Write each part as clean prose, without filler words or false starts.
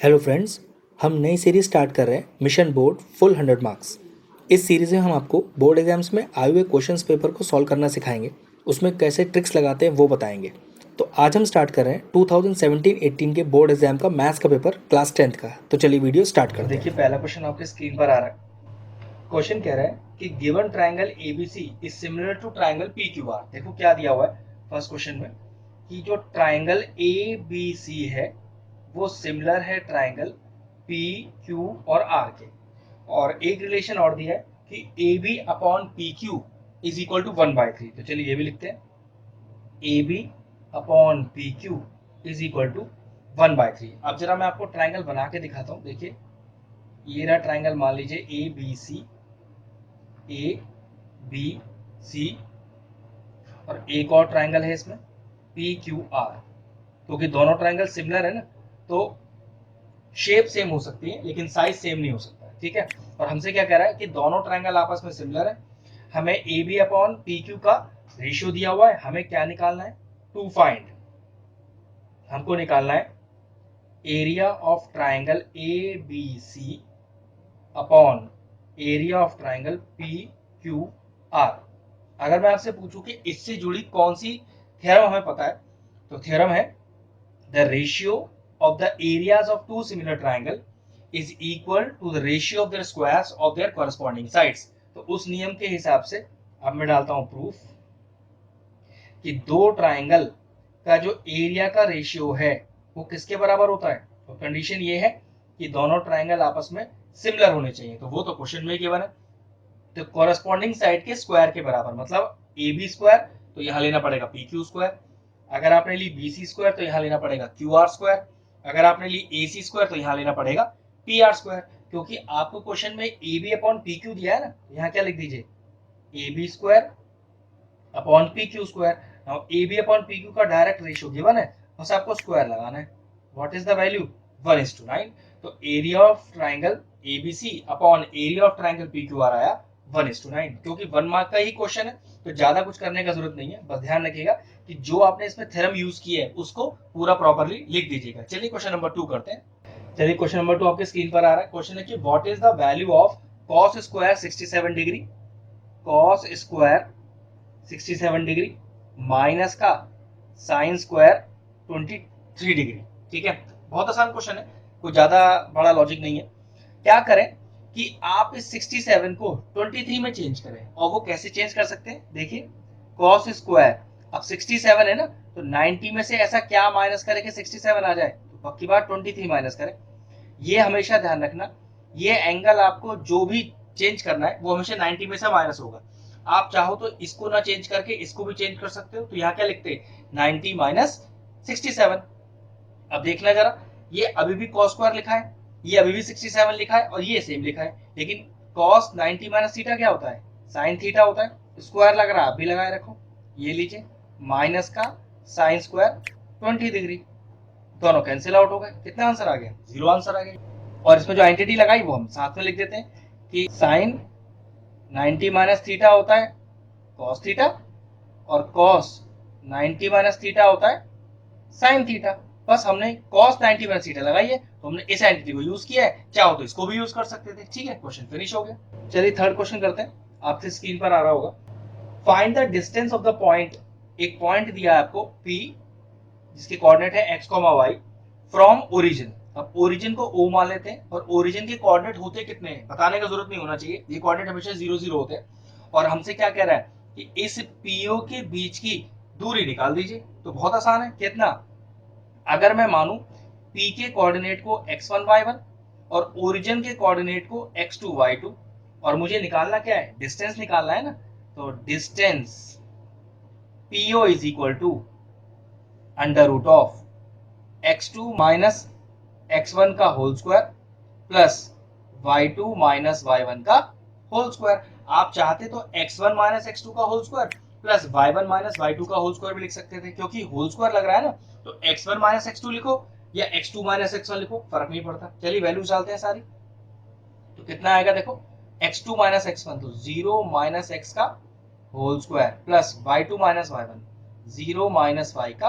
Hello friends, हम नई series start कर रहे हैं मिशन बोर्ड फुल 100 मार्क्स। इस सीरीज में हम आपको बोर्ड एग्जाम्स में आए हुए क्वेश्चंस पेपर को सॉल्व करना सिखाएंगे, उसमें कैसे ट्रिक्स लगाते हैं वो बताएंगे। तो आज हम स्टार्ट कर रहे हैं 2017-18 के बोर्ड एग्जाम का मैथ्स का पेपर क्लास 10th का। तो चलिए वीडियो स्टार्ट करते हैं। देखिए पहला क्वेश्चन आपके स्क्रीन पर आ रहा है। क्वेश्चन कह रहा है कि given triangle ABC is similar to triangle PQR. देखो क्या दिया हुआ है फर्स्ट क्वेश्चन में कि जो ट्रायंगल एबीसी है वो सिमिलर है ट्रायंगल पी क्यू और आर के। और एक रिलेशन और दिया है कि A B upon P Q is equal to 1/3। तो चलिए ये भी लिखते हैं, A B upon P Q is equal to 1/3। अब जरा मैं आपको ट्रायंगल बना के दिखाता हूँ। देखिए ये रहा ट्रायंगल, मान लीजिए ए बी सी, ए बी सी, और एक और ट्रायंगल है इसमें पी क्यू आर। क्योंकि दोनों ट्रायंगल सिमिलर है ना, तो शेप सेम हो सकती है लेकिन साइज सेम नहीं हो सकता है, ठीक है। और हमसे क्या कह रहा है कि दोनों ट्रायंगल आपस में सिमिलर है। हमें A B upon P Q का रेशियो दिया हुआ है, हमें क्या निकालना है, टू फाइंड। हमको निकालना है area of triangle A B C upon area of triangle P Q R. अगर मैं आपसे पूछूं कि इससे जुड़ी कौन सी थ्योरम हमें पता है, तो थ्योरम है the ratio of the areas of two similar triangle is equal to the ratio of their squares of their corresponding sides. तो उस नियम के हिसाब से अब मैं डालता हूं प्रूफ कि दो ट्रायंगल का जो एरिया का रेशियो है वो किसके बराबर होता है। तो कंडीशन ये है कि दोनों ट्रायंगल आपस में सिमिलर होने चाहिए। तो वो तो क्वेश्चन में गिवन है। तो कॉरस्पॉन्डिंग साइड के स्क्वायर के बराबर, मतलब ए बी स्क्वायर तो यहां लेना पड़ेगा पी क्यू स्क्वायर। अगर आपने ली बी सी स्क्वायर तो यहां लेना पड़ेगा क्यू आर स्क्वायर। अगर आपने ली ए सी स्क्वायर तो यहां लेना पड़ेगा पी आर स्क्वायर। क्योंकि आपको क्वेश्चन में A B upon P Q दिया है ना, यहाँ क्या लिख दीजिए, A B square upon P Q square. Now A B upon P Q का डायरेक्ट रेशियो गिवन है, बस आपको स्क्वायर लगाना है। What is the value, 1:9। तो area of triangle ABC upon area of triangle P Q R आया 1:9। क्योंकि 1 mark का ही क्वेश्चन है तो ज्यादा कुछ करने का जरूरत नहीं है। बस ध्यान रखिएगा कि जो आपने इसमें थ्योरम यूज किया है उसको पूरा प्रॉपर्ली लिख दीजिएगा। चलिए क्वेश्चन नंबर 2 करते हैं। चलिए क्वेश्चन नंबर 2 आपके स्क्रीन पर आ रहा है। क्वेश्चन है कि what is the value of cos square 67 degree, cos square 67 degree minus का साइन स्क्वायर 23 डिग्री। ठीक है, बहुत आसान क्वेश्चन है, कोई ज्यादा बड़ा लॉजिक नहीं है। क्या करें कि आप इस 67 को 23 में चेंज करें। और वो कैसे चेंज कर सकते हैं, देखिए cos स्क्वायर, अब 67 है ना, तो 90 में से ऐसा क्या माइनस करें कि 67 आ जाए, तो पक्की बात 23 माइनस करें। ये हमेशा ध्यान रखना, ये एंगल आपको जो भी चेंज करना है वो हमेशा 90 में से माइनस होगा। आप चाहो तो इसको ना चेंज करके इसको भी चेंज कर सकते हो। तो यहाँ क्या लिखते हैं, 90 माइनस 67। अब देखना जरा, ये अभी भी cos स्क्वायर लिखा है, ये अभी भी 67 लिखा है और ये सेम लिखा है, लेकिन cos 90 माइनस थीटा क्या होता है, साइन थीटा होता है। स्क्वायर लग रहा है, आप भी लगाए रखो। ये लीजिए माइनस का साइन स्क्वायर 20 डिग्री, दोनों कैंसिल आउट हो गए। कितना आंसर आ गया, 0 आंसर आ गया। और इसमें जो आइडेंटिटी लगाई वो हम साथ में लिख देते हैं कि साइन 90 माइनस थीटा होता है cos थीटा, और cos 90 माइनस थीटा होता है साइन थीटा। बस हमने cos 90 माइनस थीटा लगाई है तो हमने इस आइडेंटिटी को यूज किया है, चाहो तो इसको भी यूज कर सकते थे। ठीक है, क्वेश्चन फिनिश हो गया। चलिए थर्ड क्वेश्चन करते हैं, आपके स्क्रीन पर आ रहा होगा। Find the distance of the point. एक पॉइंट दिया है आपको P, जिसके कोऑर्डिनेट है x, y फ्रॉम ओरिजिन। अब ओरिजिन को O मान लेते हैं, और ओरिजिन के कोऑर्डिनेट होते कितने हैं बताने का जरूरत नहीं होना चाहिए, ये कोऑर्डिनेट हमेशा 0 0 होते हैं। और हमसे क्या कह रहा है कि इस PO के बीच की दूरी निकाल दीजिए। तो बहुत आसान है, कितना, अगर मैं मानूं P के कोऑर्डिनेट को x1 y1 और ओरिजिन के कोऑर्डिनेट को x2 y2, और मुझे निकालना क्या है, डिस्टेंस निकालना है ना। तो distance PO is equal to under root of x2 minus x1 का whole square plus y2 minus y1 का होल स्क्वायर। आप चाहते तो x1 माइनस x2 का whole square plus y1 minus y2 का होल स्क्वायर भी लिख सकते थे, क्योंकि होल स्क्वायर लग रहा है ना, तो x1 माइनस x2 लिखो या x2 माइनस x1 लिखो, फर्क नहीं पड़ता। चलिए वैल्यूज डालते हैं सारी, तो कितना आएगा देखो, x2 माइनस x1 तो 0 माइनस x का whole square plus y2 minus y1 0 minus y का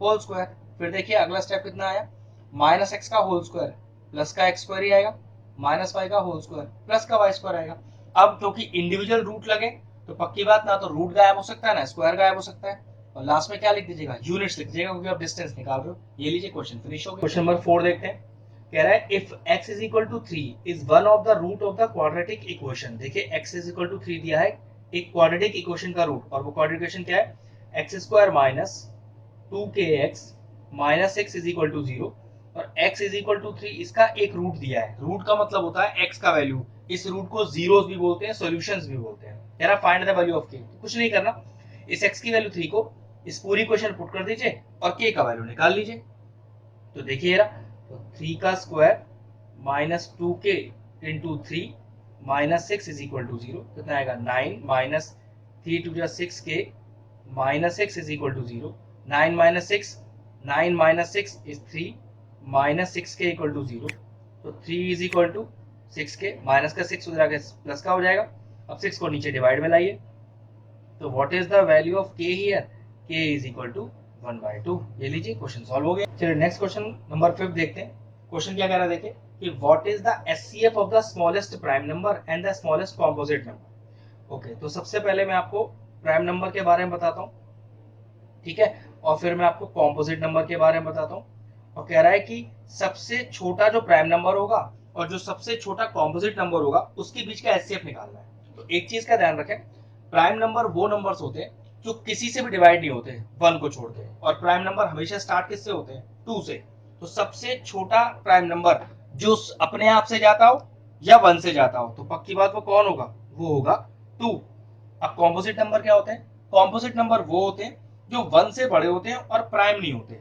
होल स्क्वायर। फिर देखिए अगला स्टेप कितना आया, माइनस x का होल स्क्वायर प्लस का एक्स स्क्वायर ही आएगा, माइनस वाई का होल स्क्वायर प्लस का वाई स्क्वायर आएगा। अब क्योंकि इंडिविजुअल रूट लगे तो पक्की बात ना तो रूट गायब हो सकता है ना स्क्वायर गायब हो सकता है, और लास्ट में क्या लिख दीजिएगा, यूनिट्स लिख दीजिएगा, क्योंकि आप डिस्टेंस निकाल रहे हो। ये लीजिए क्वेश्चन फिनिश हो गया। क्वेश्चन नंबर 4 देखते हैं। कह रहा है if x is equal to 3 is one of the root of the quadratic equation. देखिए x इज इक्वल टू 3 दिया है, एक क्वाड्रेटिक इक्वेशन का रूट, और वो क्वाड्रेटिक इक्वेशन क्या है, X square minus 2kx minus X is equal to 0, और x इज इक्वल टू 3 इसका एक रूट दिया है। रूट का मतलब होता है x का वैल्यू, इस रूट को जीरोस भी बोलते हैं, सॉल्यूशंस भी बोलते हैं। कह रहा find the value of k। कुछ नहीं करना, इस x की वैल्यू 3 को इस पूरी क्वेश्चन पुट कर दीजिए और k का वैल्यू निकाल लीजिए। तो देखिए तो 3 का square minus 2k into 3 minus 6 is equal to 0, कितना आएगा 9 minus 3 to 6k minus 6 is equal to 0, 9 minus 6 9 minus 6 is 3 minus 6k equal to 0, तो 3 is equal to 6k, minus का 6 उधर आगे प्लस का हो जाएगा। अब 6 को नीचे डिवाइड में लाइए, तो what is the value of k here, k is equal to 1/2। ये लीजिए क्वेश्चन सॉल्व हो गया। चलिए नेक्स्ट क्वेश्चन नंबर 5 देखते हैं। क्वेश्चन क्या कह रहा है देखिए कि what is the HCF of the smallest prime number and the smallest composite number. Okay, तो सबसे पहले मैं आपको प्राइम नंबर के बारे में बताता हूँ, ठीक है, और फिर मैं आपको कॉम्पोजिट नंबर के बारे में बताता हूँ। और कह रहा है कि सबसे छोटा जो प्राइम नंबर होगा और जो सबसे छोटा कॉम्पोजिट नंबर होगा उसके बीच का एचसीएफ निकालना है। तो एक चीज का ध्यान रखें, प्राइम नंबर वो नंबर्स होते हैं जो किसी से भी डिवाइड नहीं होते वन को छोड़ के, और प्राइम नंबर हमेशा स्टार्ट किससे होते हैं, टू से। तो सबसे छोटा प्राइम नंबर जो अपने आप से जाता हो या वन से जाता हो, तो पक्की बात वो कौन होगा, वो होगा टू। अब कॉम्पोजिट नंबर क्या होते हैं, कॉम्पोजिट नंबर वो होते हैं जो वन से बड़े होते हैं और प्राइम नहीं होते।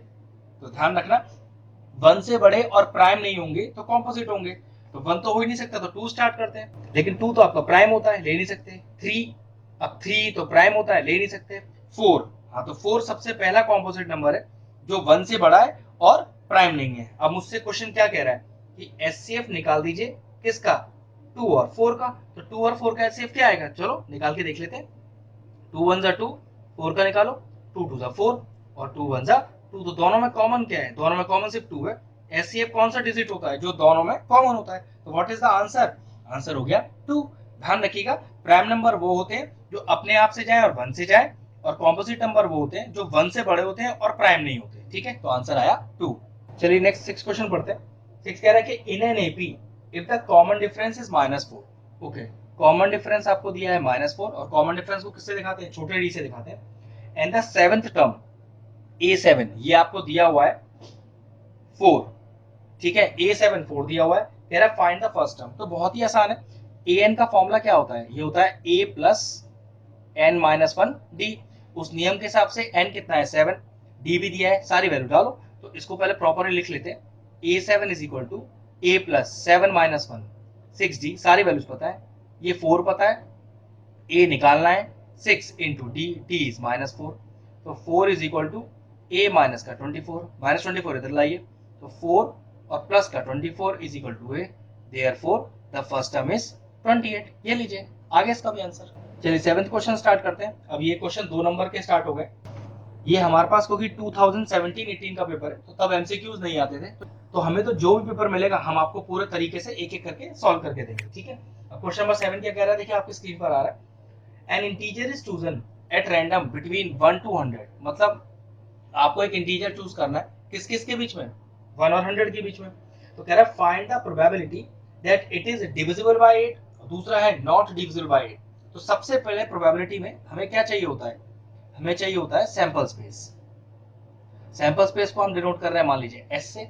तो ध्यान रखना, वन से बड़े और प्राइम नहीं होंगे तो कॉम्पोजिट होंगे। तो वन तो हो ही नहीं सकता, तो टू स्टार्ट करते हैं, लेकिन टू तो आपका प्राइम होता है, ले नहीं सकते। थ्री, अब थ्री तो प्राइम होता है, ले नहीं सकते। फोर, हाँ तो फोर सबसे पहला कॉम्पोजिट नंबर है जो वन से बड़ा है और प्राइम नहीं है। अब मुझसे क्वेश्चन क्या कह रहा है कि एचसीएफ निकाल दीजिए किसका, टू और फोर का। तो टू और फोर का एचसीएफ क्या आएगा, चलो निकाल के देख लेते हैं। टू वन जा टू, फोर का निकालो, टू टू जा फोर और टू वन जा टू। तो दोनों में कॉमन क्या है, दोनों में कॉमन सिर्फ टू है। एचसीएफ कौन सा डिजिट होता है जो दोनों में कॉमन होता है, तो what is the answer, answer हो गया टू। ध्यान रखिएगा, प्राइम नंबर वो होते हैं जो अपने आप से जाए और वन से जाए, और कॉम्पोजिट नंबर वो होते हैं जो वन से बड़े होते हैं और प्राइम नहीं होते। ठीक है, तो आंसर आया टू। चलिए नेक्स्ट सिक्स क्वेश्चन पढ़ते हैं। सिक्स कह रहा है कि in an AP if the common difference is -4। Okay, common difference आपको दिया है -4, और कॉमन डिफरेंस को किससे दिखाते हैं, छोटे डी से दिखाते हैं। And the seventh term A7 ये आपको दिया हुआ है 4, ठीक है, A7 4 दिया हुआ है। कह रहा है फाइंड द फर्स्ट टर्म। तो बहुत ही आसान है, an का फॉर्मूला क्या होता है, ये होता है a plus n minus 1 d। उस नियम के हिसाब से n कितना है 7, d भी दिया है, सारी वैल्यू डालो। तो इसको पहले प्रॉपरली लिख लेते हैं, a7 is equal to a plus 7 minus 1 6d, सारी वैल्यूज पता है, ये 4 पता है, a निकालना है, 6 इंटू डी, डी इज -4, तो 4 is equal to a minus का 24, -24 इधर लाइए, तो 4 और प्लस का 24 is equal to a, therefore the first term is 28। ये लीजिए आगे इसका भी आंसर। चलिए सेवेंथ क्वेश्चन स्टार्ट करते हैं। अब ये क्वेश्चन 2 नंबर के स्टार्ट हो गए। ये हमारे पास क्योंकि 2017-18 का पेपर है तो तब एमसीक्यूज नहीं आते थे, तो हमें तो जो भी पेपर मिलेगा हम आपको पूरे तरीके से एक एक करके सॉल्व करके देंगे, ठीक है। अब क्वेश्चन नंबर 7 क्या कह रहा है, देखिए आपकी स्क्रीन पर आ रहा है। N integer is chosen at random between 1 to 100, मतलब आपको एक इंटीजर चूज करना है, किस किस के बीच में, 1 और 100 के बीच में। तो कह रहा है find the probability that it is divisible by 8, दूसरा है नॉट डिविजिबल बाय 8। तो सबसे पहले प्रोबेबिलिटी में हमें क्या चाहिए होता है, हमें चाहिए होता है सैंपल स्पेस। सैंपल स्पेस को हम डिनोट कर रहे हैं मान लीजिए एस से।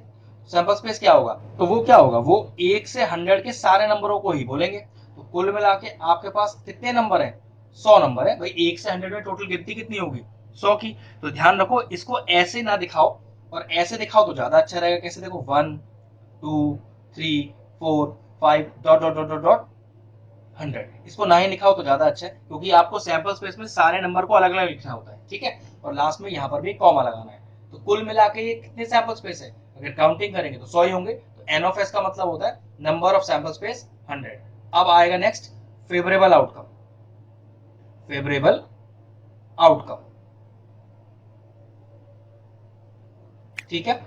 सैंपल स्पेस क्या होगा, तो वो क्या होगा, वो 1 से 100 के सारे नंबरों को ही बोलेंगे। तो कुल मिला के आपके पास कितने नंबर है, 100 नंबर है भाई। 1 से 100 में टोटल गिनती कितनी होगी, 100 की। तो ध्यान रखो, इसको ऐसे ना दिखाओ, और ऐसे दिखाओ तो ज्यादा अच्छा रहेगा। कैसे देखो, 1 2 3 4 5 dot dot dot dot dot 100, इसको ना ही लिखाओ तो ज्यादा अच्छा है, क्योंकि आपको सैंपल स्पेस में सारे नंबर को अलग अलग लिखना होता है, ठीक है। और लास्ट में यहाँ पर भी कॉमा लगाना है। तो कुल मिला के ये कितने सैंपल स्पेस है, अगर काउंटिंग करेंगे तो 100 ही होंगे। तो एन ऑफ एस का मतलब होता है नंबर ऑफ सैंपल स्पेस 100। अब आएगा next favourable outcome, favourable outcome, ठीक है,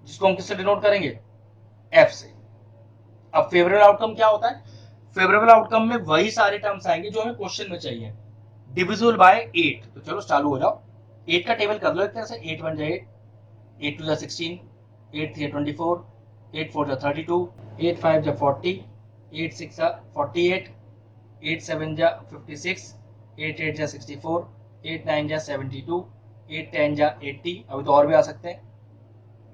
जिसको हम किससे डिनोट करेंगे, एफ से। अब फेवरेबल आउटकम क्या होता है? फेवरेबल आउटकम में वही सारे टर्म्स आएंगे जो हमें क्वेश्चन में चाहिए। डिविजिबल बाय 8, तो चलो चालू हो जाओ। 8 का टेबल कर लो एक तरह से। 8 1 जा 8, 8 2 जा 16, 8 3 24, 8 4 जा 32, 8 5 जा 40, 8 6 जा 48, 8 7 जा 56, 8 8 जा 64, 8 9 जा 72, 8 10 जा 80, अभी तो और भी आ सकते हैं,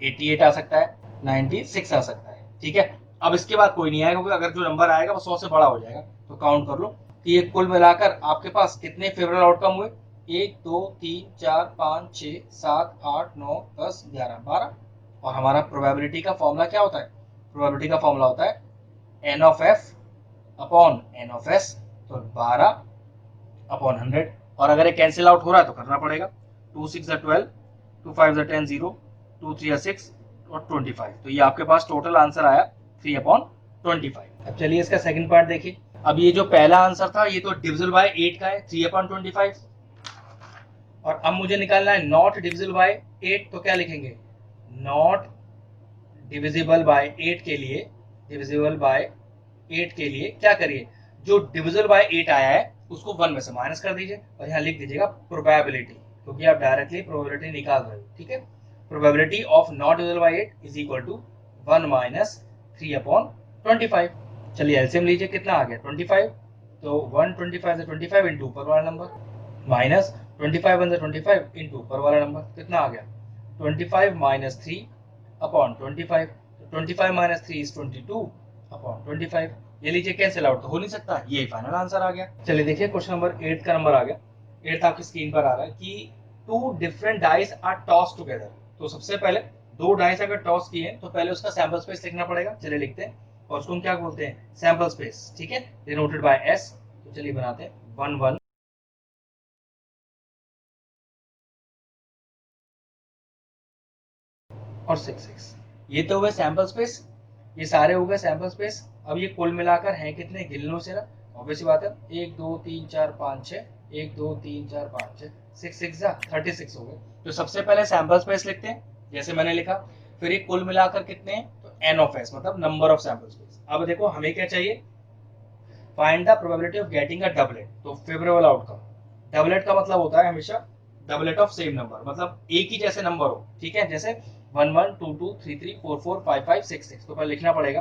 88 आ सकता है, 96 आ सकता है। ठीक है, अब इसके बाद कोई नहीं आएगा, क्योंकि अगर जो नंबर आएगा वो 100 से बड़ा हो जाएगा। तो काउंट कर लो कि ये कुल मिलाकर आपके पास कितने फेवरेबल आउटकम हुए। 1 2 3 4 5 6 7 8 9 10 11 12। और हमारा प्रोबेबिलिटी का फॉर्मूला क्या होता है? प्रोबेबिलिटी का फॉर्मूला होता है N of F upon N of S, तो 12 अपॉन 100। और अगर ये कैंसिल आउट हो रहा है तो करना पड़ेगा। 2 6 12, 2 5 10 0, 2 3 6 और 25। तो ये आपके पास टोटल आंसर आया 3 अपॉन 25। अब चलिए इसका सेकंड पार्ट देखिए। अब ये जो पहला आंसर था ये तो डिविजिबल बाय 8 का है, 3 अपॉन 25। और अब मुझे निकालना है नॉट डिविजिबल बाय 8, तो क्या लिखेंगे? नॉट डिविजिबल बाय 8 के लिए, डिविजिबल बाय 8 के लिए क्या करिए, जो डिविजिबल बाय 8 आया है उसको 1 में से माइनस कर दीजिए और यहाँ लिख दीजिएगा प्रोबेबिलिटी, क्योंकि आप डायरेक्टली प्रोबेबिलिटी निकाल रहे हो। ठीक है, probability of not divisible by 8 is equal to 1 minus 3 upon 25। चलिए एलसीएम लीजिए, कितना आ गया? 25। तो 125 से 25 इंटू ऊपर वाला नंबर, माइनस 25 वन से 25 इंटू ऊपर वाला नंबर, कितना आ गया? 25 minus 3 upon 25। 25 minus 3 is 22 upon 25। ये लीजिए कैंसिल आउट तो हो नहीं सकता, ये फाइनल आंसर आ गया। चलिए देखिए क्वेश्चन नंबर 8 का नंबर आ गया। 8 आपकी स्क्रीन पर आ रहा है कि two different dice are toss together. तो सबसे पहले दो डाइस अगर टॉस किए तो पहले उसका सैंपल स्पेस लिखना पड़ेगा। चलिए लिखते हैं, और उसको हम क्या बोलते हैं? Sample space. ठीक है, डिनोटेड बाय एस। तो चलिए बनाते हैं 1 1 और 6 6। ये तो हुए सैंपल स्पेस, ये सारे हो गए सैंपल स्पेस। अब ये कुल मिलाकर हैं कितने? गिन लो जरा, ऑब्वियस बात है। 1 2 3 4 5 6, 1 2 3 4 5 6, 6 6 जा 36 हो गए। तो सबसे पहले सैंपल स्पेस लिखते हैं जैसे मैंने लिखा, फिर ये कुल मिलाकर कितने हैं? तो एन ऑफ एस मतलब नंबर ऑफ सैंपल स्पेस। अब देखो हमें क्या चाहिए? Find the probability of getting a doublet, तो फेवरेबल आउटकम। डबलेट का मतलब होता है हमेशा डबलेट ऑफ सेम नंबर, मतलब एक ही जैसे नंबर हो। ठीक है, जैसे 1 1 2 2 3 3 4 4 5 5 6 6। तो पहले लिखना पड़ेगा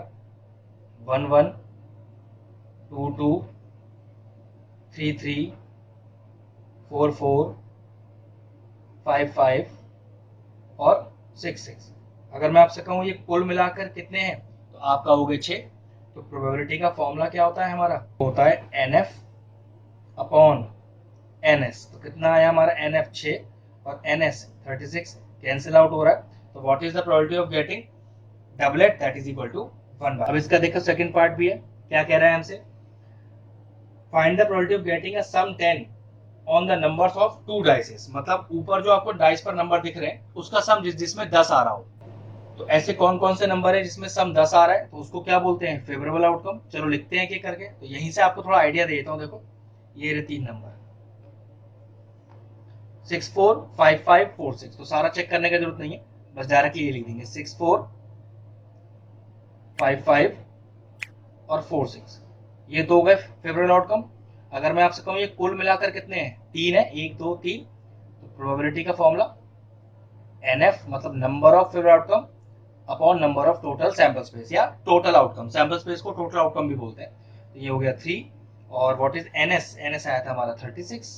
1 1 2 2 3 3 4 4 5 5 और 6 6। अगर मैं आपसे कहूँ ये कुल मिलाकर कितने हैं, तो आपका हो गए 6। तो प्रोबेबिलिटी का फॉर्मूला क्या होता है हमारा? होता है N F upon N S. तो कितना आया हमारा? एन एफ 6 और एन एस 36, कैंसिल आउट हो रहा है। तो what is the probability of getting doublet? That is equal to 1/। अब इसका देखो सेकंड पार्ट भी है, क्या कह रहा है हमसे? Find the probability of getting a sum 10 on the numbers of two dices. मतलब ऊपर जो आपको डाइस पर नंबर दिख रहे हैं उसका सम जिसमें 10 आ रहा हो। तो ऐसे कौन कौन से नंबर है जिसमें सम 10 आ रहा है? तो उसको क्या बोलते हैं? Favourable outcome. चलो लिखते हैं कि करके, तो यहीं से आपको थोड़ा आइडिया देता हूँ। देखो ये रहे 3 नंबर 6 4 5 5 4 6। तो सारा चेक करने की जरूरत नहीं है, बस डायरेक्टली ये लिख देंगे 6 4 5 5 और 4 6। ये दो गए फेवरेबल आउटकम। अगर मैं आपसे कहूँ ये कुल मिलाकर कितने हैं? 3 है, 1 2 3। तो प्रोबेबिलिटी का फॉर्मूला एन एफ मतलब number of favourable outcome upon number of total sample space, या टोटल आउटकम। सैंपल स्पेस को टोटल आउटकम भी बोलते हैं। तो ये हो गया 3। और what is N S? N S आया था हमारा 36।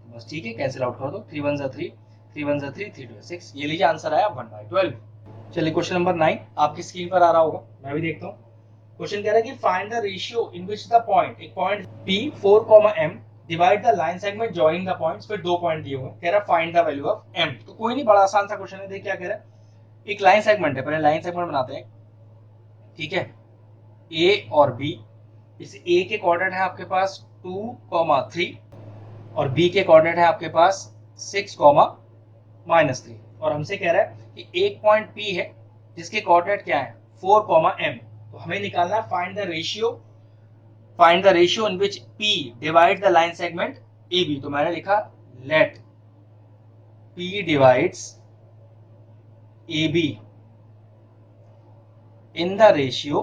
बस ठीक है, कैंसिल आउट कर दो। 3 1 3, 3 1 3, 3 2 6। ये लीजिए आंसर आया 1/12। चलिए क्वेश्चन नंबर 9 आपकी स्क्रीन पर आ रहा होगा, मैं भी देखता हूँ। क्वेश्चन कह रहा है कि find the ratio in which the point, एक point P 4, M divide the line segment joining the points. फिर दो पॉइंट दिए हुए हैं, कह रहा है find the value of M। तो कोई नहीं, बड़ा आसान सा क्वेश्चन है। देखिए क्या कह रहा है, एक लाइन सेगमेंट है, पहले लाइन सेगमेंट बनाते हैं। ठीक है, A और B। इस A के कोऑर्डिनेट है आपके पास 2, 3 और B के कोऑर्डिनेट है आपके पास 6, -3। और हमसे कह रहा है कि एक पॉइंट P है जिसके कोऑर्डिनेट क्या है? 4, M। तो हमें निकालना है find the ratio, find the ratio in which P divide the line segment AB। तो मैंने लिखा let P divides AB in the ratio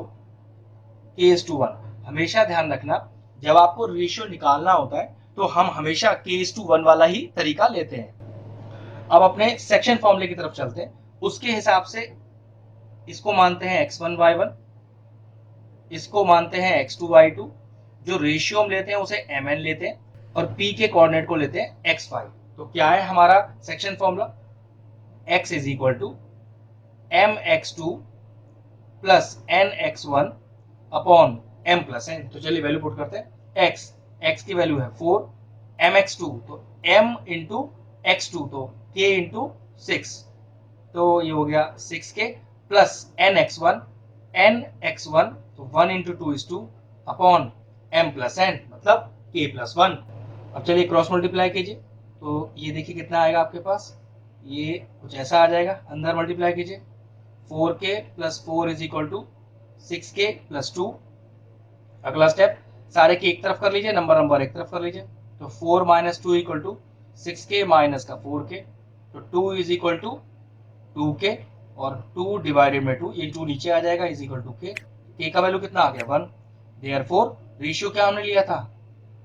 k:1। हमेशा ध्यान रखना जब आपको रेशियो निकालना होता है तो हम हमेशा k:1 वाला ही तरीका लेते हैं। अब अपने सेक्शन फॉर्मूले की तरफ चलते हैं। उसके हिसाब से इसको मानते हैं x1 y1, इसको मानते हैं x2 y2, जो रेशियो हम लेते हैं उसे mn लेते हैं और p के कोऑर्डिनेट को लेते हैं x5। तो क्या है हमारा section formula, x is equal to mx2 plus nx1 upon m plus n। तो चलिए वैल्यू पुट करते हैं। x की वैल्यू है 4, mx2 तो m इंटू x2 तो k इंटू 6, तो ये हो गया 6k प्लस nx1 तो 1 into 2 is 2 upon m plus n मतलब k प्लस 1। अब चलिए क्रॉस मल्टीप्लाई कीजिए, तो ये देखिए कितना आएगा आपके पास, ये कुछ ऐसा आ जाएगा। अंदर मल्टीप्लाई कीजिए, 4k plus 4 is equal to 6k plus 2। अगला स्टेप, सारे के एक तरफ कर लीजिए, नंबर एक तरफ कर लीजिए, तो 4 minus 2 equal to 6k minus का 4k, तो 2 इज इक्वल टू 2k और 2 डिवाइडेड में 2, ये 2 नीचे आ जाएगा, इज इक्वल टू k का वैल्यू कितना आ गया 1। देयरफॉर रेशियो क्या हमने लिया था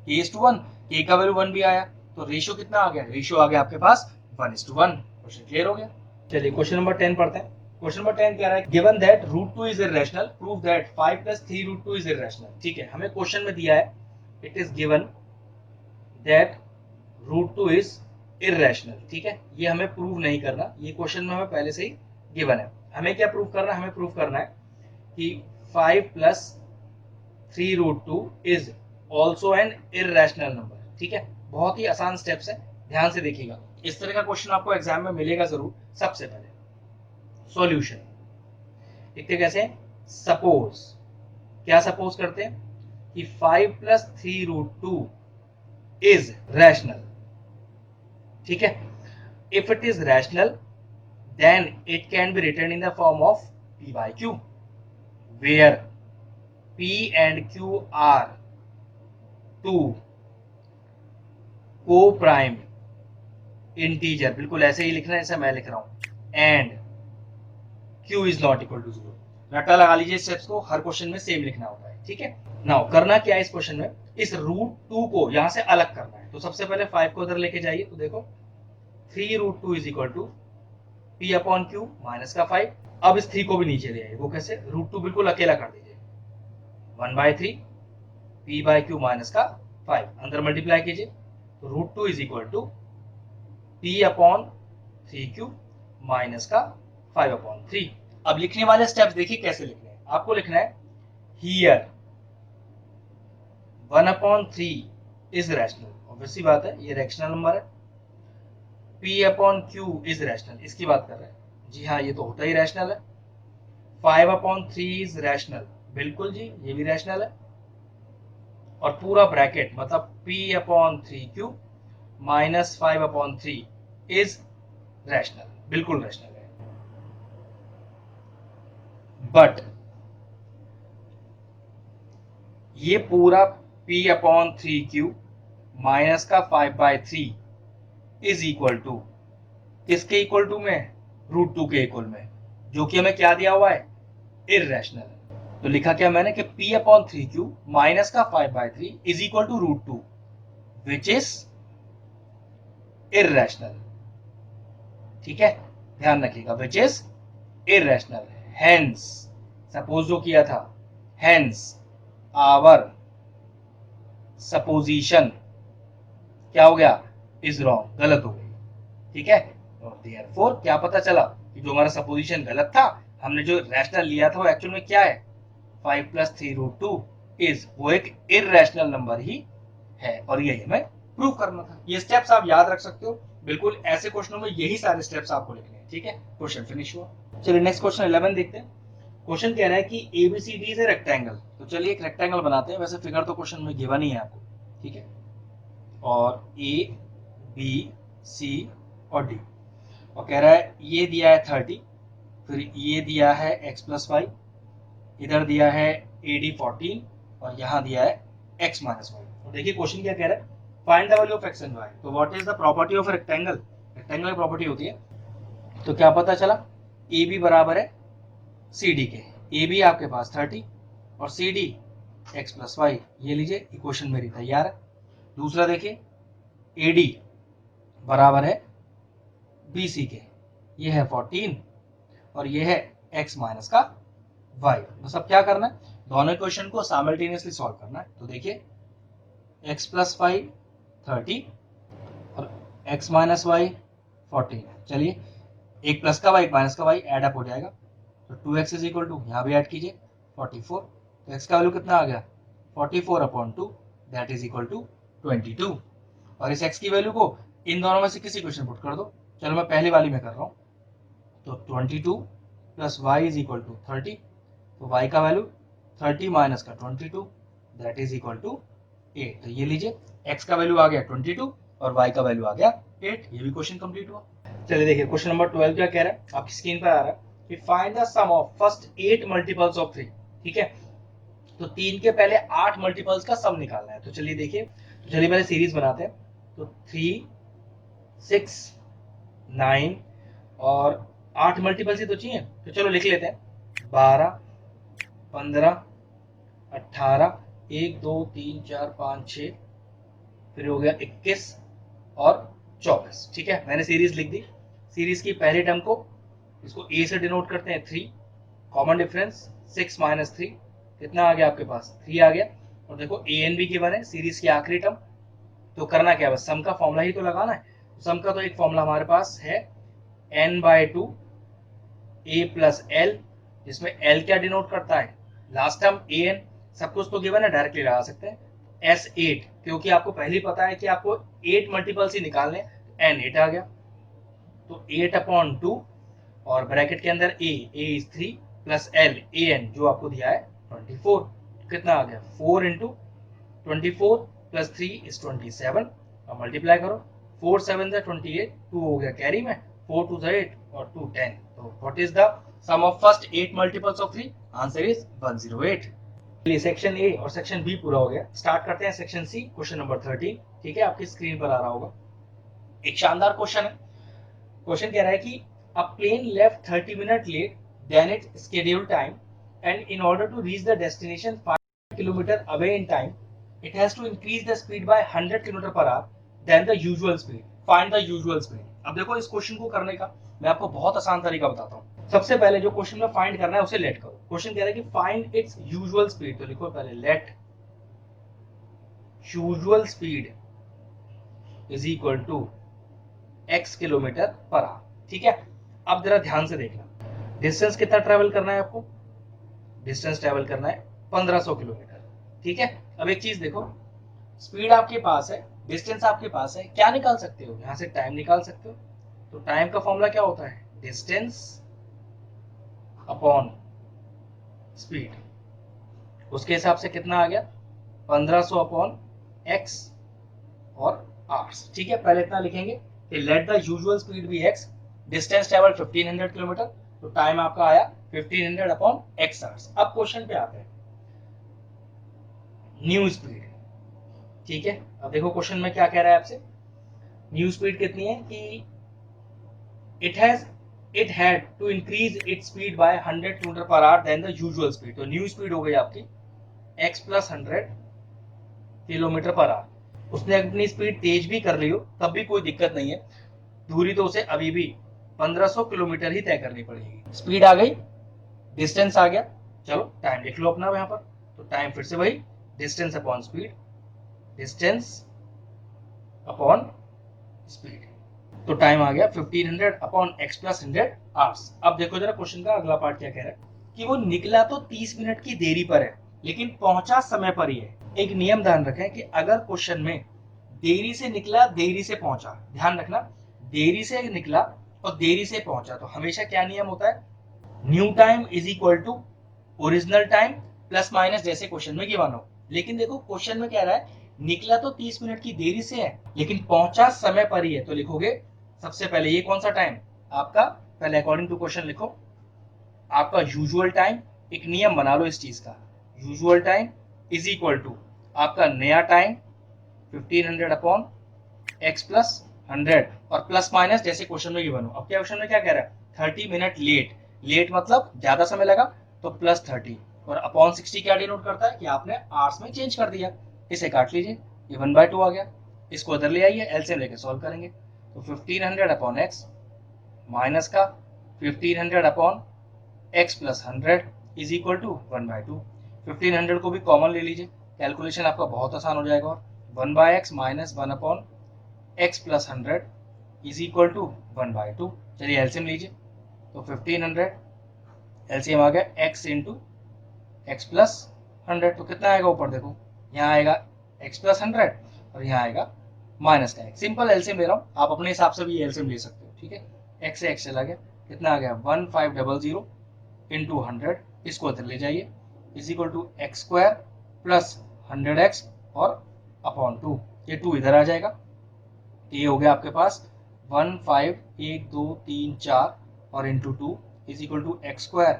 k:1, k का वैल्यू 1 भी आया, तो रेशियो कितना आ गया, रेशियो आ गया आपके पास 1:1। क्वेश्चन क्लियर हो गया। चलिए क्वेश्चन नंबर 10 पढ़ते हैं। क्वेश्चन नंबर 10 कह रहा है given that √2 is irrational, prove that 5 plus 3 √2 is irrational. ठीक है, हमें क्वेश्चन में दिया है it is given that √2 is irrational. ठीक है, ये हमें प्रूव नहीं करना, ये क्वेश्चन में हमें पहले से ही गिवन है। हमें क्या प्रूव करना है, हमें प्रूव करना है कि 5 plus 3 √2 is also an irrational number. ठीक है, बहुत ही आसान स्टेप्स है, ध्यान से देखिएगा। इस तरह का क्वेश्चन आपको एग्जाम में मिलेगा जरूर। सबसे पहले सॉल्यूशन लिखते कैसे, सपोज, क्या सपोज करते हैं कि 5 प्लस 3 √2 इज रैशनल। ठीक है, if it is rational then it can be written in the form of p by q where p and q are two co-prime integer, बिल्कुल ऐसे ही लिखना है जैसे मैं लिख रहा हूं, and q is not equal to 0। रट्टा लगा लीजिए स्टेप्स को, हर क्वेश्चन में सेम लिखना होता है। ठीक है, नाउ करना क्या है इस क्वेश्चन में, इस √2 को यहां से अलग करना है। तो सबसे पहले 5 को उधर लेके जाइए, तो देखो 3 √2 is equal to p upon Q minus का 5। अब इस 3 को भी नीचे ले आइए, वो कैसे, √2 बिल्कुल अकेला कर दीजिए, 1/3 p बाय क्यू माइनस का 5, अंदर मल्टीप्लाई कीजिए, तो √2 is equal to p upon 3q minus का 5/3। अब लिखने वाले स्टेप्स देखिए कैसे लिखने हैं। आपको लिखना है हियर 1/3 इज रैशनल, ऑब्वियसली बात है ये रैशनल नंबर है। p upon Q is rational, इसकी बात कर रहे हैं, जी हाँ ये तो होता ही रैशनल है। 5/3 इज रैशनल, बिल्कुल जी ये भी रैशनल है। और पूरा ब्रैकेट मतलब p upon 3q minus 5/3 is rational, बिल्कुल रैशनल है। बट ये पूरा p अपॉन 3q माइनस का 5/3 इज इक्वल टू किसके इक्वल टू में, √2 के इक्वल में, जो कि हमें क्या दिया हुआ है, इररेशनल। तो लिखा क्या मैंने कि p अपॉन 3q माइनस का 5/3 is equal to √2 which is irrational. ठीक है, ध्यान रखिएगा, which is irrational. Hence, suppose जो किया था, हेंस आवर सपोजिशन क्या हो गया, इज रॉन्ग, गलत हो गई। ठीक है, और देयरफॉर क्या पता चला कि जो हमारा सपोजिशन गलत था, हमने जो रैशनल लिया था वो एक्चुअल में क्या है, 5 प्लस 3 √2 इज, वो एक इररेशनल नंबर ही है, और यही हमें प्रूव करना था। ये स्टेप्स आप याद रख सकते हो, बिल्कुल ऐसे क्वेश्चनों में यही सारे स्टेप्स आपको लिखने हैं। ठीक है, क्वेश्चन फिनिश हुआ। चलिए नेक्स्ट क्वेश्चन 11 देखते हैं। क्वेश्चन कह रहा है कि ABCD इज ए रेक्टेंगल। तो चलिए एक रेक्टेंगल बनाते हैं, वैसे फिगर तो क्वेश्चन में गिवन ही है आपको। ठीक है, और A B C और D, और कह रहा है ये दिया है 30, फिर ये दिया है x+5, इधर दिया है AD 14 और यहाँ दिया है x-1। तो देखिए क्वेश्चन क्या कह रहा है, find the value of x and y। तो what is the property of rectangle, rectangle की प्रॉपर्टी होती है, तो क्या पता चला AB बराबर है CD के, ए बी आपके पास 30 और C D X plus Y. ये लीजिए इक्वेशन मेरी तैयार है। दूसरा देखिए ए डी बराबर है बी सी के, ये है 14 और ये है x माइनस का y। बस अब क्या करना है, दोनों इक्वेशन को साइमल्टेनियसली सॉल्व करना है। तो देखिए x प्लस वाई 30 और x माइनस वाई 14। चलिए एक प्लस का y एक माइनस का y एड अप हो जाएगा, तो 2x इज इक्वल टू, यहाँ भी ऐड कीजिए 44। तो x का वैल्यू कितना आ गया 44/2, दैट इज इक्वल टू 22। और इस x की वैल्यू को इन दोनों में से किसी क्वेश्चन पुट कर दो। चलो मैं पहली वाली में कर रहा हूँ। तो 22 plus Y is equal to 30, तो y का वैल्यू 30 माइनस का 22, दैट इज इक्वल टू 8। तो ये लीजिए x का वैल्यू आ गया 22 और y का वैल्यू आ गया 8। ये भी क्वेश्चन कंप्लीट हुआ। चलिए देखिए क्वेश्चन नंबर 12 क्या कह रहा है, आपकी स्क्रीन पर आ रहा है कि find the sum of first 8 multiples of 3। ठीक है, तो 3 के पहले 8 मल्टीपल्स का सम निकालना है। तो चलिए देखिए, तो चलिए पहले सीरीज बनाते हैं। तो 3 6 9 और 8 मल्टीपल्स ही तो चाहिए, तो चलो लिख लेते हैं 12 15 18 1 2 3 4 5 6, फिर हो गया 21 और 24। ठीक है, मैंने सीरीज लिख दी। सीरीज की पहले टर्म को इसको ए से डिनोट करते हैं 3, कॉमन डिफरेंस 6 माइनस 3, कितना आ गया आपके पास 3 आ गया। और देखो ए एन बी गिवन है, सीरीज की आखिरी टर्म, तो करना क्या है, बस सम का फॉर्मूला ही तो लगाना है। सम का तो एक फॉर्मूला हमारे पास है n/2 a प्लस एल, जिसमें एल क्या डिनोट करता है लास्ट टर्म ए एन, सब कुछ तो गिवन है डायरेक्टली लगा सकते हैं। S8 क्योंकि आपको पहले पता है कि आपको 8 मल्टीपल्स ही निकालने, n8 आ गया। तो 8/2 और ब्रैकेट के अंदर a is 3 plus L an जो आपको दिया है 24, कितना आ गया 4 इंटू 24 प्लस 3 इज 27। अब मल्टीप्लाई करो, 4 7 से 28, 2 हो गया कैरी में, 4 2 8 और 2 10। तो what is the sum of first 8 multiples of 3? Answer is 108। चलिए सेक्शन ए और सेक्शन बी पूरा हो गया, स्टार्ट करते हैं सेक्शन सी, क्वेश्चन नंबर 13। ठीक है, आपकी स्क्रीन पर आ रहा होगा। एक शानदार क्वेश्चन है। क्वेश्चन कह रहा है कि a plane left 30 minute late than its scheduled time and in order to reach the destination 5 kilometre away in time it has to increase the speed by 100 km per hour than the usual speed. Find the usual speed. अब देखो इस question को करने का मैं आपको बहुत आसान तरीका बताता हूँ। सबसे पहले जो क्वेश्चन में फाइंड करना है उसे लेट करो। क्वेश्चन कह रहा है कि फाइंड इट्स यूजुअल स्पीड, तो लिखो पहले let usual speed is equal to x kilometre per hour. ठीक है, अब जरा ध्यान से देखना, डिस्टेंस कितना ट्रेवल करना है आपको, डिस्टेंस ट्रेवल करना है 1500 किलोमीटर। ठीक है, अब एक चीज देखो, स्पीड आपके पास है, डिस्टेंस आपके पास है, क्या निकाल सकते हो, यहां से टाइम निकाल सकते हो। तो टाइम का फॉर्मूला क्या होता है, डिस्टेंस अपॉन स्पीड। उसके हिसाब से कितना आ गया 1500 अपॉन एक्स और आवर्स। ठीक है, पहले इतना लिखेंगे कि let the usual speed be X, distance travel 1500 kilometre, तो टाइम आपका आया 1500 अपॉन एक्स आवर्स। अब क्वेश्चन पे आते हैं, न्यू स्पीड। ठीक है, अब देखो क्वेश्चन में क्या कह रहा है आपसे, न्यू स्पीड कितनी है कि it had to increase its speed by 100 km per hour than the usual speed। तो न्यू स्पीड हो गई आपकी x plus 100 kilometre per our. उसने अपनी स्पीड तेज भी कर ली हो तब भी कोई दिक्कत नहीं है, दूरी तो उसे अभी भी 1500 किलोमीटर ही तय करनी पड़ेगी। स्पीड आ गई, डिस्टेंस आ गया, चलो टाइम लिख लो अपना यहाँ पर। तो टाइम फिर से वही, distance upon speed, distance upon speed, तो टाइम आ गया 1500 अपॉन x प्लस 100 आवर्स। अब देखो जरा क्वेश्चन का अगला पार्ट क्या कह रहा है कि वो निकला तो 30 मिनट की देरी पर है लेकिन पहुंचा समय पर ही है। एक नियम ध्यान रखें कि अगर क्वेश्चन में देरी से निकला देरी से पहुंचा, ध्यान रखना देरी से निकला और देरी से पहुंचा, तो हमेशा क्या नियम होता है, new time is equal to original time plus minus, जैसे क्वेश्चन में गिवन हो। लेकिन देखो क्वेश्चन में कह रहा है निकला तो 30 मिनट की देरी से है लेकिन पहुंचा समय पर ही है, तो लिखोगे सबसे पहले ये कौन सा टाइम आपका, पहले अकॉर्डिंग टू क्वेश्चन लिखो आपका यूजुअल टाइम। एक नियम बना लो इस चीज का, usual time is equal to आपका नया टाइम 1500 अपॉन एक्स प्लस 100 और प्लस माइनस जैसे क्वेश्चन में गिवन हो। अब क्या क्वेश्चन में क्या कह रहा है 30 मिनट लेट, लेट मतलब ज्यादा समय लगा, तो +30 और अपॉन 60 क्या डिनोट करता है कि आपने आर्ट्स में चेंज कर दिया। इसे काट लीजिए, ये 1/2 आ गया। इसको इधर ले आइए, एलसीएम लेके सॉल्व करेंगे। तो 1500 अपॉन एक्स माइनस का 1500 upon X plus 100 is equal to 1/2। 1500 को भी कॉमन ले लीजिए, कैलकुलेशन आपका बहुत आसान हो जाएगा। और 1/x minus 1 upon X plus 100 is equal to 1/2। चलिए एलसीएम लीजिए, तो 1500 एलसीएम आ गया x इंटू एक्स प्लस 100, तो कितना आएगा ऊपर देखो, यहाँ आएगा x प्लस 100 और यहाँ आएगा माइनस का x। सिंपल एलसीएम ले रहा हूँ, आप अपने हिसाब से भी एलसीएम ले सकते हो, ठीक है। x से x चला गया, कितना आ गया 1500 इंटू 100, इसको इधर ले जाइए, is equal to X square plus 100x और अपॉन 2, ये 2 इधर आ जाएगा। तो ये हो गया आपके पास 1 और into 2 is equal to X square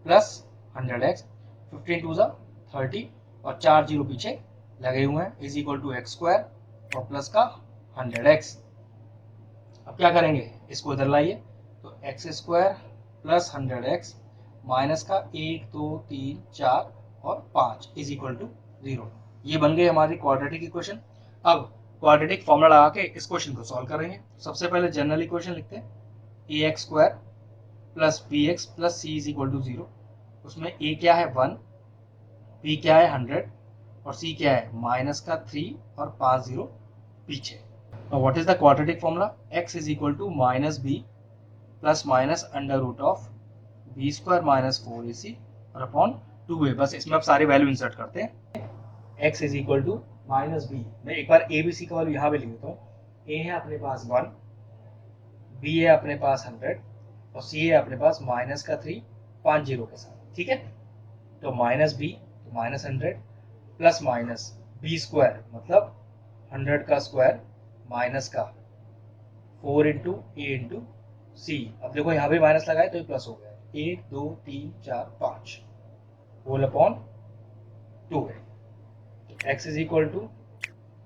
plus 100x। 15 2 30 और 4 जीरो पीछे लगे हुए हैं, is equal to X square और प्लस का 100x। अब क्या करेंगे, इसको इधर लाइए, तो x square plus 100x minus का 1 2 3 4 और 5 इज इक्वल टू 0। ये बन गई हमारी क्वाड्रेटिक इक्वेशन। अब क्वाड्रेटिक फॉर्मूला लगा के इस क्वेश्चन को सॉल्व करेंगे। सबसे पहले जनरल इक्वेशन लिखते हैं, ax square plus bx plus c is equal to 0। उसमें a क्या है 1, b क्या है 100 और c क्या है माइनस का 3 और 5 जीरो पीछे। What is the quadratic formula, x is equal to minus b plus minus under root of B square minus 4ac और अपॉन 2a। बस इसमें आप सारे वैल्यू इंसर्ट करते हैं। x is equal to minus B, मैं एक बार ए बी सी का वैल्यू यहाँ पे लिख देता हूँ। a है अपने पास 1, b है अपने पास 100 और c है अपने पास माइनस का 3 5 जीरो के साथ, ठीक है। तो माइनस बी तो minus 100 plus minus B square मतलब 100 का स्क्वायर माइनस का 4 इंटू ए इंटू सी। अब देखो यहाँ भी माइनस लगाए तो ये प्लस हो गया, 1 2 3 4 5 होल अपॉन 2 है। तो x is equal to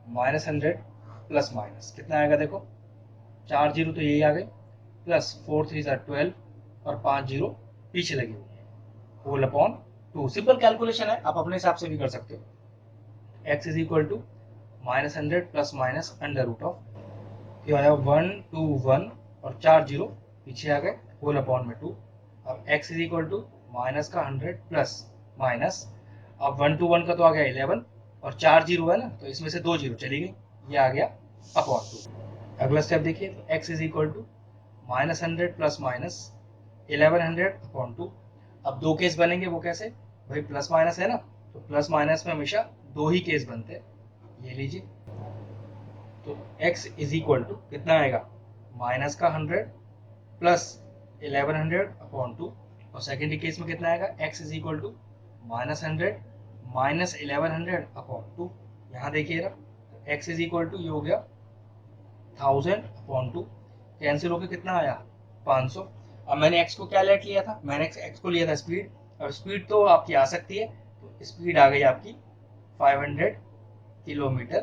minus 100 plus minus कितना आएगा देखो, 4 जीरो तो यही आ गए, प्लस 4 3 12 और 5 जीरो पीछे लगी हुई है, होल अपॉन 2। सिंपल कैलकुलेशन है, आप अपने हिसाब से भी कर सकते हो। x is equal to minus 100 plus minus under root of, ये आया 1 2 1 और 4 जीरो पीछे आ गए, होल अपॉन में 2। अब x is equal to minus का 100 प्लस माइनस, अब 1 टू 1 का तो आ गया 11 और 4 जीरो है ना, तो इसमें से 2 जीरो चली गई, ये आ गया अपॉन 2। अगला स्टेप देखिए, तो x is equal to minus 100 plus minus 1100 upon 2। अब दो केस बनेंगे, वो कैसे भाई, प्लस माइनस है ना, तो प्लस माइनस में हमेशा दो ही केस बनते हैं, ये लीजिए। तो x इज इक्वल टू कितना आएगा, माइनस का 100 प्लस 1100 अपॉन 2 और सेकेंडरी केस में कितना आएगा, x is equal to minus 100 minus 1100 upon 2। यहाँ देखिए ना, x इज इक्वल टू ये हो गया 1000 अपॉन 2, कैंसिल होकर कितना आया 500। अब मैंने x को क्या लेट लिया था, मैंने x को लिया था स्पीड। अब स्पीड तो आपकी आ सकती है, तो स्पीड आ गई आपकी 500 किलोमीटर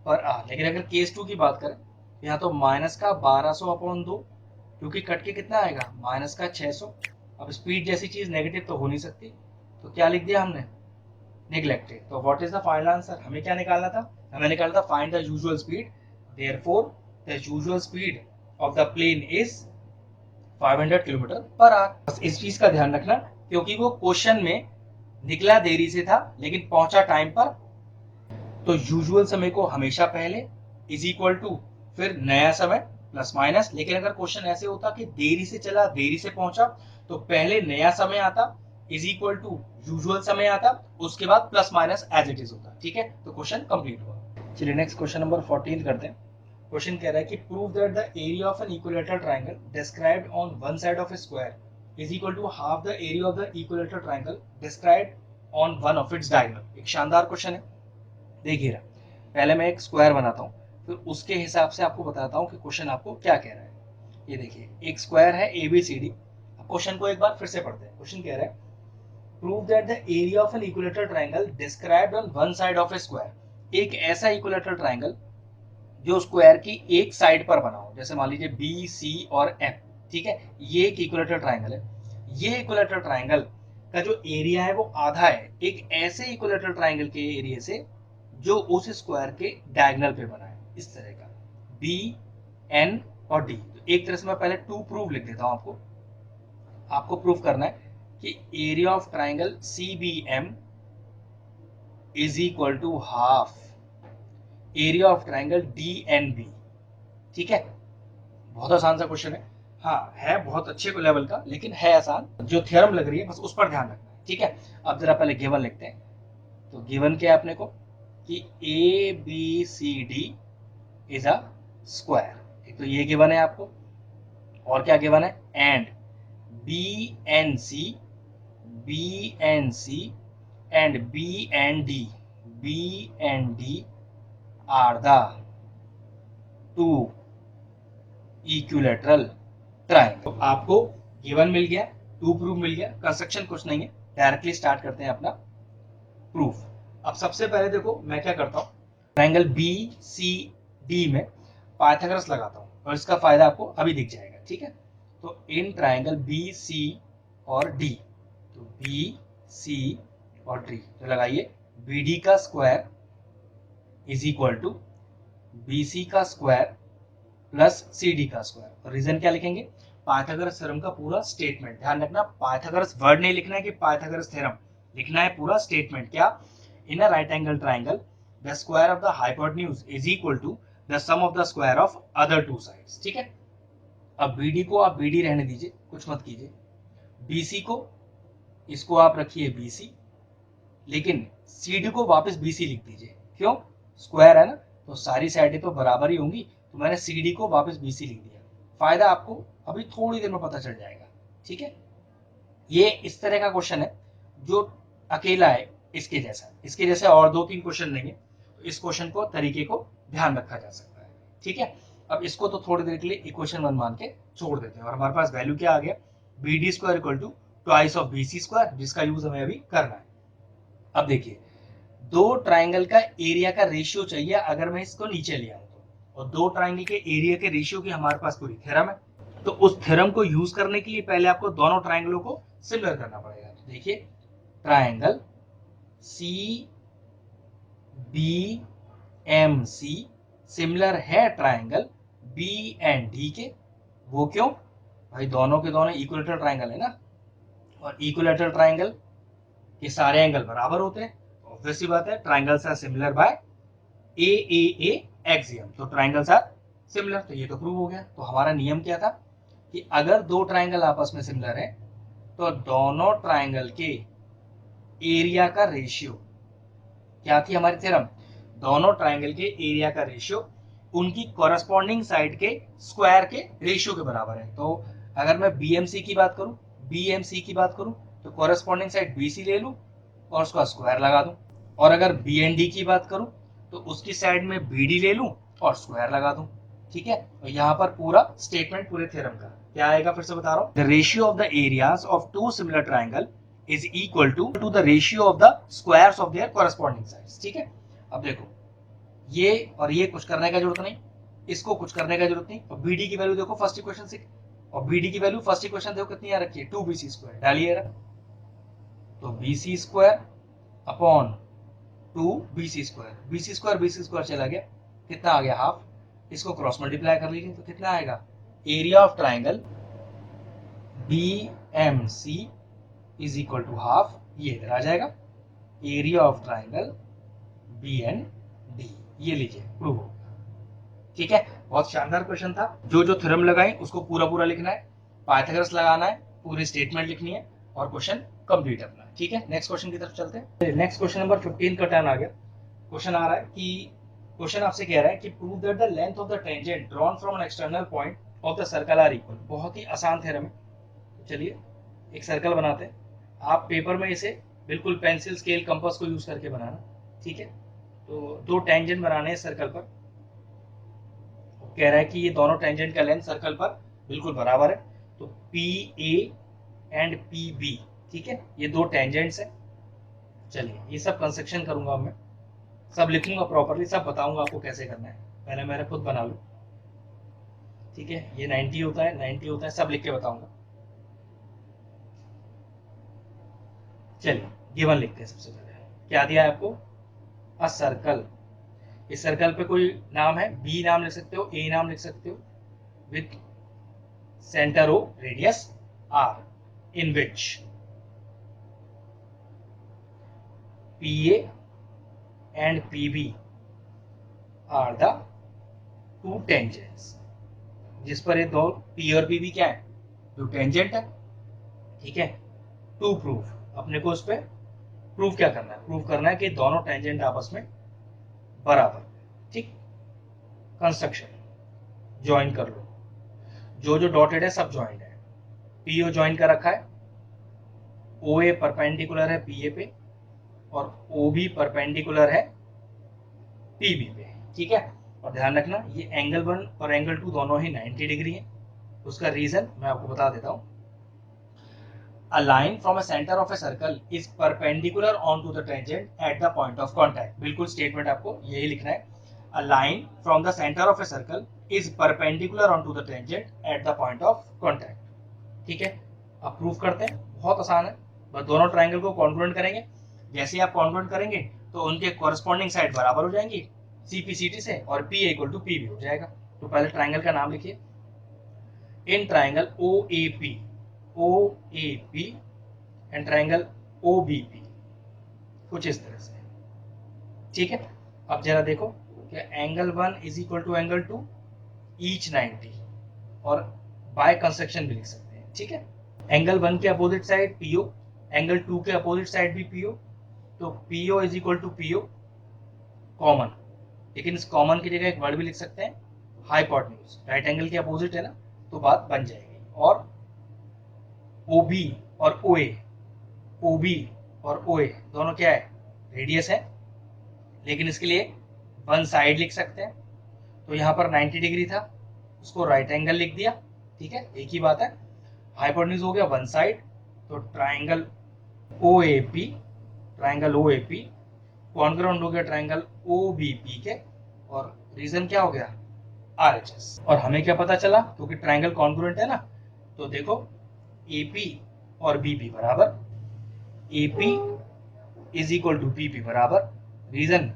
पर आवर। लेकिन अगर केस 2 की बात करें, यहाँ तो माइनस का 1200 अपॉन 2, क्योंकि कट के कितना आएगा माइनस का 600। अब स्पीड जैसी चीज नेगेटिव तो हो नहीं सकती, तो क्या लिख दिया हमने, नेग्लेक्टेड। तो what is the final answer, हमें क्या निकालना था, हमें निकालना था find the usual speed, therefore the usual speed of the plane is 500 kilometre per hour. बस इस चीज का ध्यान रखना, क्योंकि वो क्वेश्चन में निकला देरी से था लेकिन पहुंचा टाइम पर, तो यूजुअल समय को हमेशा पहले इज इक्वल टू फिर नया समय प्लस माइनस। लेकिन अगर क्वेश्चन ऐसे होता कि देरी से चला देरी से पहुंचा, तो पहले नया समय आता इज इक्वल टू यूजुअल समय आता, उसके बाद plus minus as it is होता, ठीक है। तो क्वेश्चन कंप्लीट हुआ। चलिए नेक्स्ट क्वेश्चन नंबर 14 करते हैं। क्वेश्चन कह रहा है कि prove that the area of an equilateral triangle described on one side of a square is equal to half the area of the equilateral triangle described on one of its diagonal. एक शानदार question है, देखिए पहले मैं एक square बनाता हूँ, फिर उसके हिसाब से आपको बताता हूँ कि क्वेश्चन आपको क्या कह रहा है। ये देखिए एक स्क्वायर है ABCD। अब क्वेश्चन को एक बार फिर से पढ़ते हैं। क्वेश्चन कह रहा है prove that the area of an equilateral triangle described on one side of a square. एक ऐसा इक्विलेटरल ट्रायंगल जो स्क्वायर की एक साइड पर बना हो, जैसे मान लीजिए B C और F, ठीक है। ये एक इक्विलेटरल ट्रायंगल है। ये इक्विलेटरल ट्रायंगल का जो एरिया है वो आधा है एक ऐसे इक्विलेटरल ट्राइंगल के एरिया से जो उस स्क्वायर के डायगोनल पे बना है, इस तरह का बी एन और डी। तो एक तरह से मैं पहले टू प्रूव लिख देता हूं आपको। आपको प्रूफ करना है कि area of triangle C B M is equal to half area of triangle D N B. ठीक है, बहुत आसान सा क्वेश्चन है। हाँ, है बहुत अच्छे लेवल का, लेकिन है आसान। जो थ्योरम लग रही है बस उस पर ध्यान रखना है। ठीक है, अब जरा पहले गिवन लिखते हैं। तो गिवन क्या है अपने को कि A B C D is a square. एक तो ये गिवन है आपको, और क्या गिवन है, and B N C and B and D are the two equilateral triangle. तो आपको गिवन मिल गया, टू प्रूफ मिल गया, कंस्ट्रक्शन कुछ नहीं है, डायरेक्टली स्टार्ट करते हैं अपना प्रूफ। अब सबसे पहले देखो मैं क्या करता हूँ, ट्राइंगल बी सी डी में पाइथागोरस लगाता हूँ और इसका फायदा आपको अभी दिख जाएगा। ठीक है, तो इन ट्राइंगल बी सी और डी, तो बी सी और डी तो लगाइए, बी डी का square is equal to B C का स्क्वायर प्लस सी डी का स्क्वायर। रीजन क्या लिखेंगे, पाइथागोरस थ्योरम का पूरा स्टेटमेंट। ध्यान रखना, पाइथागोरस वर्ड नहीं लिखना है कि पाइथागोरस थ्योरम, लिखना है पूरा स्टेटमेंट। क्या, in a right angle triangle the square of the hypotenuse is equal to the sum of the square of other two sides. ठीक है, अब बीडी को आप बीडी रहने दीजिए, कुछ मत कीजिए। बीसी को, इसको आप रखिए बीसी, लेकिन सीडी को वापस बीसी लिख दीजिए। क्यों, स्क्वायर है ना, तो सारी साइडें तो बराबर ही होंगी, तो मैंने सीडी को वापस बीसी लिख दिया। फायदा आपको अभी थोड़ी देर में पता चल जाएगा। ठीक है, ये इस तरह का क्वेश्चन है जो अकेला है, इसके जैसे और दो तीन क्वेश्चन नहीं है, तो इस क्वेश्चन को तरीके को ध्यान रखा जा सकता है। ठीक है, अब इसको तो थोड़ी देर के लिए इक्वेशन वन मान के छोड़ देते हैं, और हमारे पास वैल्यू क्या आ गया, B D square equal to twice of B C square, जिसका यूज हमें अभी करना है। अब देखिए, दो ट्राइंगल का एरिया का रेशियो चाहिए अगर मैं इसको नीचे ले आऊं तो, और दो ट्राइंगल के एरिया के रेशियो की हमारे पास पूरी थ्योरम है। तो उस थ्योरम को यूज करने के लिए पहले आपको दोनों ट्राइंगलों को सिमिलर करना पड़ेगा। तो देखिए, triangle C B M C similar है ट्राइंगल बी एंड डी के। वो क्यों भाई, दोनों के दोनों इक्विलेटरल ट्राइंगल है ना, और इक्विलेटरल ट्राइंगल के सारे एंगल बराबर होते हैं। ऑब्वियस सी बात है, triangles are similar by a axiom, तो ट्राइंगल्स आर सिमिलर, तो ये तो प्रूव हो गया। तो हमारा नियम क्या था कि अगर दो ट्राइंगल आपस में सिमिलर है तो दोनों ट्राइंगल के एरिया का रेशियो, क्या थी हमारी थ्योरम, दोनों ट्राइंगल के एरिया का रेशियो उनकी कॉरेस्पॉन्डिंग साइड के स्क्वायर के रेशियो के बराबर है। तो अगर मैं बीएमसी की बात करूं, बीएमसी की बात करूं, तो कॉरेस्पॉन्डिंग साइड बीसी ले लूं और उसका स्क्वायर लगा दूं, और अगर बीएनडी की बात करूं तो उसकी साइड में बीडी ले लूं और स्क्वायर लगा दूं। ठीक है, और यहाँ पर पूरा स्टेटमेंट पूरे थ्योरम का क्या आएगा, फिर से बता रहा हूं, the ratio of the areas of two similar triangle is equal to the ratio of the squares of their corresponding sides। ठीक है, अब देखो, ये और ये कुछ करने का जरूरत नहीं, इसको कुछ करने का जरूरत नहीं, और बीडी की वैल्यू देखो फर्स्ट इक्वेशन से, और बीडी की वैल्यू फर्स्ट इक्वेशन देखो कितनी आ रखी है, 2bc स्क्वायर डालिए, तो bc square upon 2bc square, bc square चला गया, कितना आ गया, हाफ। इसको क्रॉस मल्टीप्लाई कर लीजिए तो कितना आएगा, area of triangle B M C is equal to half, ये इधर आ जाएगा, area of triangle B and D, ये लीजिए प्रूव हो गया। ठीक है, बहुत शानदार क्वेश्चन था। जो जो थ्योरम लगाए उसको पूरा पूरा लिखना है, पाइथागोरस लगाना है, पूरी स्टेटमेंट लिखनी है, और क्वेश्चन कंप्लीट अपना। ठीक है, नेक्स्ट क्वेश्चन की तरफ चलते हैं। नेक्स्ट क्वेश्चन नंबर 15 का टर्न आ गया। क्वेश्चन आ रहा है कि, क्वेश्चन आपसे कह रहा है कि prove that the length of the tangent drawn from an external point of the circle are equal. बहुत ही आसान थ्योरम है, चलिए एक सर्कल बनाते हैं। आप पेपर में इसे बिल्कुल पेंसिल, स्केल, कंपास को यूज करके बनाना। ठीक है, तो दो टेंजेंट बनाने हैं सर्कल पर, कह रहा है कि ये दोनों टेंजेंट का लेंथ सर्कल पर बिल्कुल बराबर है, तो P A and P B. ठीक है, ये दो टेंजेंट्स है। चलिए ये सब कंस्ट्रक्शन करूंगा मैं, सब लिखूंगा प्रॉपरली, सब बताऊंगा आपको कैसे करना है। पहले मेरा खुद बना लूं। ठीक है, ये 90 होता है, 90 होता है, सब लिख के बताऊंगा। चलिए गिवन लिखते हैं सबसे पहले। क्या दिया है आपको? A circle. इस सर्कल पे कोई नाम है, बी नाम लिख सकते हो, ए नाम लिख सकते हो, with centre O radius R, in which PA and PB are the two tangents, जिस पर ये दो P और PB क्या है? जो टेंजेंट है, ठीक है। टू प्रूफ, अपने को उस पर प्रूफ क्या करना है? प्रूफ करना है कि दोनों टेंजेंट आपस में बराबर, ठीक। कंस्ट्रक्शन ज्वाइन कर लो, जो जो डॉटेड है सब ज्वाइंट है। PO ज्वाइन कर रखा है, OA परपेंडिकुलर है PA पे और OB परपेंडिकुलर है PB पे, ठीक है। और ध्यान रखना ये एंगल 1 और एंगल 2 दोनों ही 90 डिग्री है। उसका रीजन मैं आपको बता देता हूं। A line from a centre of a circle is perpendicular on to the tangent at the point of contact. बिल्कुल स्टेटमेंट आपको यही लिखना है। A line from the centre of a circle is perpendicular on to the tangent at the point of contact, ठीक है। अब proof करते हैं, बहुत आसान है। बस दोनों ट्राइंगल को कॉन्ग्रुएंट करेंगे। जैसे ही आप कॉन्ग्रुएंट करेंगे तो उनके कॉरस्पॉन्डिंग साइड बराबर हो जाएंगी CPCT से, और PA इक्वल टू PB हो जाएगा। तो पहले ट्राइंगल का नाम लिखिए। In triangle OAP and triangle OBP, कुछ इस तरह से, ठीक है। अब जरा देखो क्या angle 1 is equal to angle 2 each 90, और बाय कंस्ट्रक्शन भी लिख सकते हैं, ठीक है। एंगल 1 के अपोजिट साइड PO, एंगल 2 के अपोजिट साइड भी PO, तो PO is equal to PO common, लेकिन इस कॉमन की जगह एक वर्ड भी लिख सकते हैं, हाइपोटेन्यूज। राइट एंगल के अपोजिट है ना, तो बात बन जाएगी। और OB और OB और OA दोनों क्या है? रेडियस है, लेकिन इसके लिए वन साइड लिख सकते हैं। तो यहाँ पर 90 डिग्री था, उसको राइट एंगल लिख दिया, ठीक है, एक ही बात है। हाइपोटेन्यूज हो गया वन साइड, तो ट्राइंगल OAP कॉन्ग्रुएंट हो गया ट्राइंगल OBP के, और रीजन क्या हो गया? RHS। और हमें क्या पता चला? क्योंकि ट्राइंगल कॉन्ग्रुएंट है ना, तो देखो AP और BP बराबर, AP is equal to PP बराबर, रीजन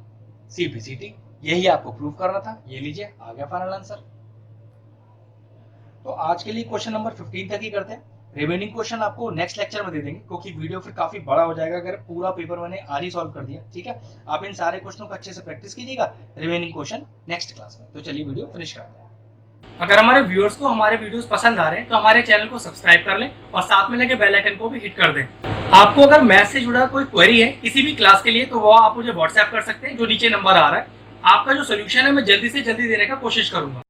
CPCT। यही आपको प्रूव करना था। ये लीजिए, आ गया फाइनल आंसर। तो आज के लिए क्वेश्चन नंबर 15 तक ही करते हैं। रिमेनिंग क्वेश्चन आपको नेक्स्ट लेक्चर में दे देंगे, क्योंकि वीडियो फिर काफी बड़ा हो जाएगा अगर पूरा पेपर मैंने आज ही सॉल्व कर दिया, ठीक है। आप इन सारे क्वेश्चनों को अच्छे से प्रैक्टिस कीजिएगा, रिमेनिंग क्वेश्चन नेक्स्ट क्लास में। तो चलिए वीडियो फिनिश करते हैं। अगर हमारे व्यूअर्स को हमारे वीडियोस पसंद आ रहे हैं तो हमारे चैनल को सब्सक्राइब कर लें और साथ में लगे बेल आइकन को भी हिट कर दें। आपको अगर मैथ से जुड़ा कोई क्वेरी है किसी भी क्लास के लिए, तो वो आप मुझे व्हाट्सएप कर सकते हैं, जो नीचे नंबर आ रहा है। आपका जो सोल्यूशन है मैं जल्दी से जल्दी देने का कोशिश करूंगा।